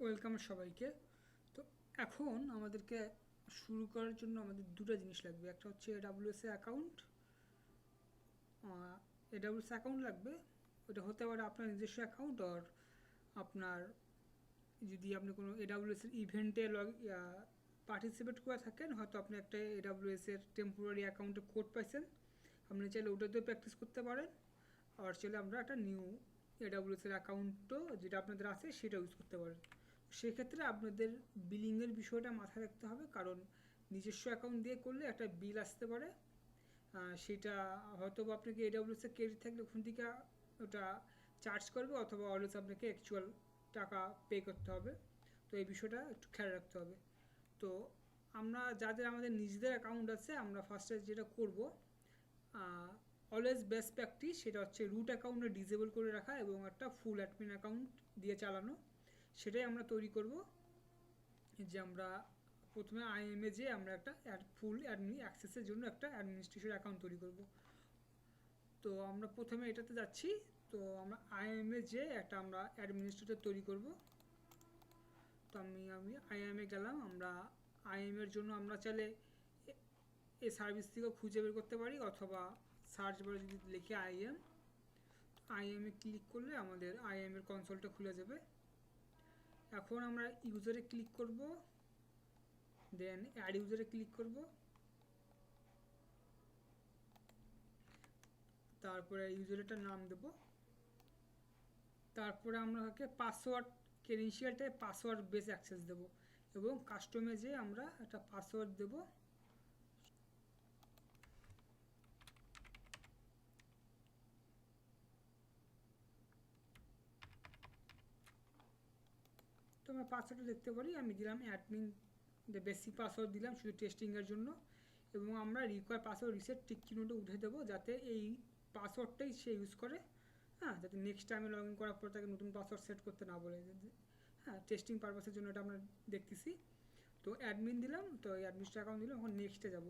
Welcome সবাইকে। তো এখন আমাদেরকে শুরু করার জন্য আমাদের দুটো জিনিস লাগবে। একটা হচ্ছে এডাব্লিউএস অ্যাকাউন্ট। এডাব্লিউএস অ্যাকাউন্ট লাগবে। ওটা হতে পারে আপনার নিজস্ব অ্যাকাউন্ট, আর আপনার যদি আপনি কোনো এডাব্লিউএস এর ইভেন্টে পার্টিসিপেট করে থাকেন, হয়তো আপনি একটা এডাব্লিউএস এর টেম্পোরারি অ্যাকাউন্টে কোড পাইছেন, আপনি চাইলে ওটাতেও প্র্যাকটিস করতে পারেন। আর চাইলে আমরা একটা নিউ এডাব্লিউএস এর অ্যাকাউন্টও যেটা আপনাদের আছে সেটা ইউজ করতে পারেন। সেক্ষেত্রে আপনাদের বিলিংয়ের বিষয়টা মাথায় রাখতে হবে, কারণ নিজস্ব অ্যাকাউন্ট দিয়ে করলে একটা বিল আসতে পারে। সেটা হয়তো বা আপনাকে এডাব্লিউএস এর ক্রেডিট থাকলে ওখান থেকে ওটা চার্জ করবে, অথবা অলওয়েজ আপনাকে অ্যাকচুয়াল টাকা পে করতে হবে। তো এই বিষয়টা একটু খেয়াল রাখতে হবে। তো আমরা যাদের আমাদের নিজেদের অ্যাকাউন্ট আছে, আমরা ফার্স্টে যেটা করব, অলওয়েজ বেস্ট প্র্যাকটিস সেটা হচ্ছে রুট অ্যাকাউন্টে ডিসেবল করে রাখা এবং একটা ফুল অ্যাডমিন অ্যাকাউন্ট দিয়ে চালানো। সেটাই আমরা তৈরি করব। যে আমরা প্রথমে আইএমে যে আমরা একটা ফুল অ্যাডমিন অ্যাক্সেসের জন্য একটা অ্যাডমিনিস্ট্রেশন অ্যাকাউন্ট তৈরি করব। তো আমরা প্রথমে এটাতে যাচ্ছি। তো আমরা আইএমে যে একটা আমরা অ্যাডমিনিস্ট্রেটর তৈরি করব। তো আমি আইএমে গেলাম। আমরা আইএমের জন্য আমরা চাইলে এই সার্ভিস থেকেও খুঁজে বের করতে পারি, অথবা সার্চ বারে যদি লিখে আইএমে ক্লিক করলে আমাদের আইএমের কনসোলটা খুলে যাবে। এখন আমরা ইউজারে ক্লিক করব, দেন অ্যাড ইউজারে ক্লিক করব, তারপরে ইউজারটার নাম দেব, তারপরে আমরা পাসওয়ার্ড ক্রেডেনশিয়ালটায় পাসওয়ার্ড বেস অ্যাক্সেস দেব, এবং কাস্টমে যে আমরা একটা পাসওয়ার্ড দেব। তো আমরা পাসওয়ার্ডটা দেখতে পারি, আমি দিলাম অ্যাডমিন বেসিক পাসওয়ার্ড দিলাম শুধু টেস্টিংয়ের জন্য, এবং আমরা রিকোয়ার পাসওয়ার্ড রিসেট টিক চিহ্নটা উঠে দেবো, যাতে এই পাসওয়ার্ডটাই সে ইউজ করে। হ্যাঁ, যাতে নেক্সট টাইমে লগ ইন করার পর তাকে নতুন পাসওয়ার্ড সেট করতে না বলে। হ্যাঁ, টেস্টিং পারপাসের জন্য এটা আমরা দেখতেছি। তো অ্যাডমিন দিলাম, তো অ্যাডমিনিস্ট্রেটর অ্যাকাউন্ট দিলাম। এখন নেক্সটে যাব।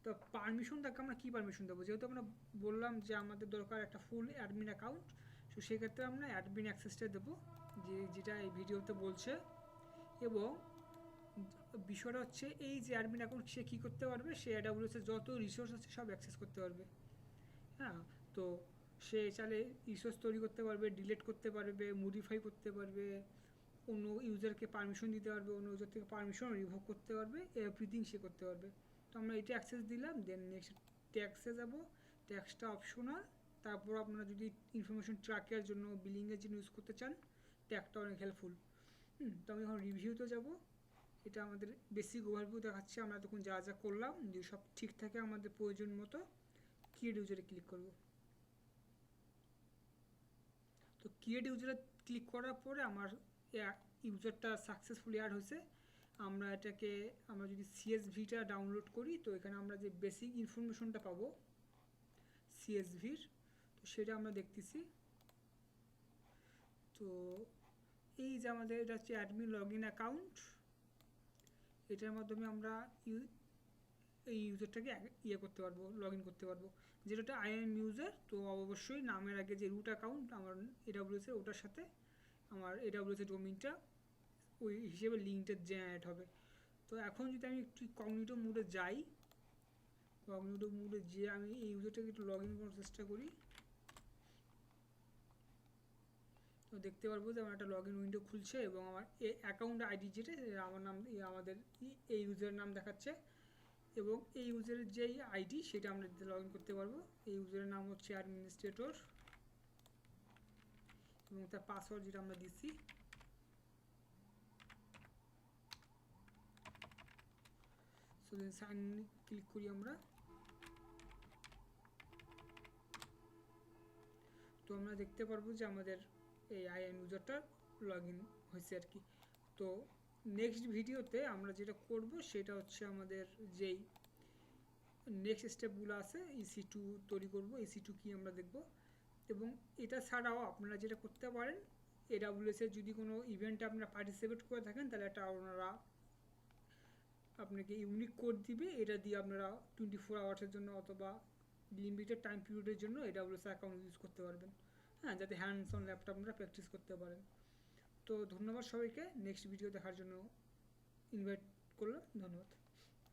তো পারমিশন তাকে আমরা কী পারমিশন দেবো, যেহেতু আমরা বললাম যে আমাদের দরকার একটা ফুল অ্যাডমিন অ্যাকাউন্ট, তো সেক্ষেত্রে আমরা অ্যাডমিন অ্যাক্সেসটা দেবো, যেটা এই ভিডিওতে বলছে। এবং বিষয়টা হচ্ছে এই যে অ্যাডমিন অ্যাকাউন্ট সে কী করতে পারবে, সে AWS এর যত রিসোর্স আছে সব অ্যাক্সেস করতে পারবে। হ্যাঁ, তো সে চাইলে রিসোর্স তৈরি করতে পারবে, ডিলিট করতে পারবে, মডিফাই করতে পারবে, অন্য ইউজারকে পারমিশন দিতে পারবে, অন্য ইউজার থেকে পারমিশন রিভোক করতে পারবে, এভরিথিং সে করতে পারবে। তো আমরা এটা অ্যাক্সেস দিলাম। দেন নেক্সট ট্যাক্সে যাব। ট্যাক্সটা অপশনাল। তারপর আপনারা যদি ইনফরমেশন ট্র্যাকের জন্য, বিলিংয়ের জন্য ইউজ করতে চান, ট্যাগটা অনেক হেল্পফুল। তো আমি এখন রিভিউতে যাব। এটা আমাদের বেসিক ওভারভিউ দেখাচ্ছে আমরা তখন যা যা করলাম। যদি সব ঠিক থাকে আমাদের প্রয়োজন মতো ক্রিয়েট ইউজারে ক্লিক করব। তো ক্রিয়েট ইউজারে ক্লিক করার পরে আমার ইউজারটা সাকসেসফুলি অ্যাড হয়েছে। আমরা এটাকে আমরা যদি সিএসভিটা ডাউনলোড করি, তো এখানে আমরা যে বেসিক ইনফরমেশনটা পাবো সিএসভির, তো সেটা আমরা দেখতেছি। তো এই যে আমাদের এটা হচ্ছে অ্যাডমিন লগ ইন অ্যাকাউন্ট, এটার মাধ্যমে আমরা এই ইউজারটাকে করতে পারবো, লগ ইন করতে পারবো। যেটা আইএম ইউজার, তো অবশ্যই নামের আগে যে রুট অ্যাকাউন্ট আমার AWS এর, ওটার সাথে আমার AWS এর ডোমেইনটা ওই হিসেবে লিঙ্কটা জেনারেট হবে। তো এখন যদি আমি একটু কগনিটো মোডে যাই, কগনিটো মোডে যেয়ে আমি এই ইউজারটাকে একটু লগ ইন করার চেষ্টা করি, তো দেখতে পারবো যে আমার একটা লগ ইন উইন্ডো খুলছে, এবং আমার এই অ্যাকাউন্ট আইডি যেটা আমার নাম, আমাদের এই ইউজারের নাম দেখাচ্ছে, এবং এই ইউজারের যেই আইডি সেটা আমরা লগ ইন করতে পারবো। এই ইউজারের নাম হচ্ছে অ্যাডমিনিস্ট্রেটর, এবং তার পাসওয়ার্ড যেটা আমরা দিচ্ছি। সো দেন সাইন ক্লিক করি আমরা। তো আমরা দেখতে পারবো যে আমাদের এই আইএম ইউজারটা লগ ইন হয়েছে আর কি। তো নেক্সট ভিডিওতে আমরা যেটা করব সেটা হচ্ছে আমাদের যেই নেক্সট স্টেপগুলো আছে, EC2 তৈরি করব। EC2 কি আমরা দেখব। এবং এটা ছাড়াও আপনারা যেটা করতে পারেন, AWS এর যদি কোনো ইভেন্টে আপনারা পার্টিসিপেট করে থাকেন, তাহলে এটা ওনারা আপনাকে ইউনিক কোড দিবে। এটা দিয়ে আপনারা 24 আওয়ার্সের জন্য অথবা লিমিটেড টাইম পিরিয়ডের জন্য AWS অ্যাকাউন্ট ইউজ করতে পারবেন। হ্যাঁ, যাতে হ্যান্ডস অন ল্যাপটপ আপনারা প্র্যাকটিস করতে পারেন। তো ধন্যবাদ সবাইকে, নেক্সট ভিডিও দেখার জন্য ইনভাইট করলাম, ধন্যবাদ।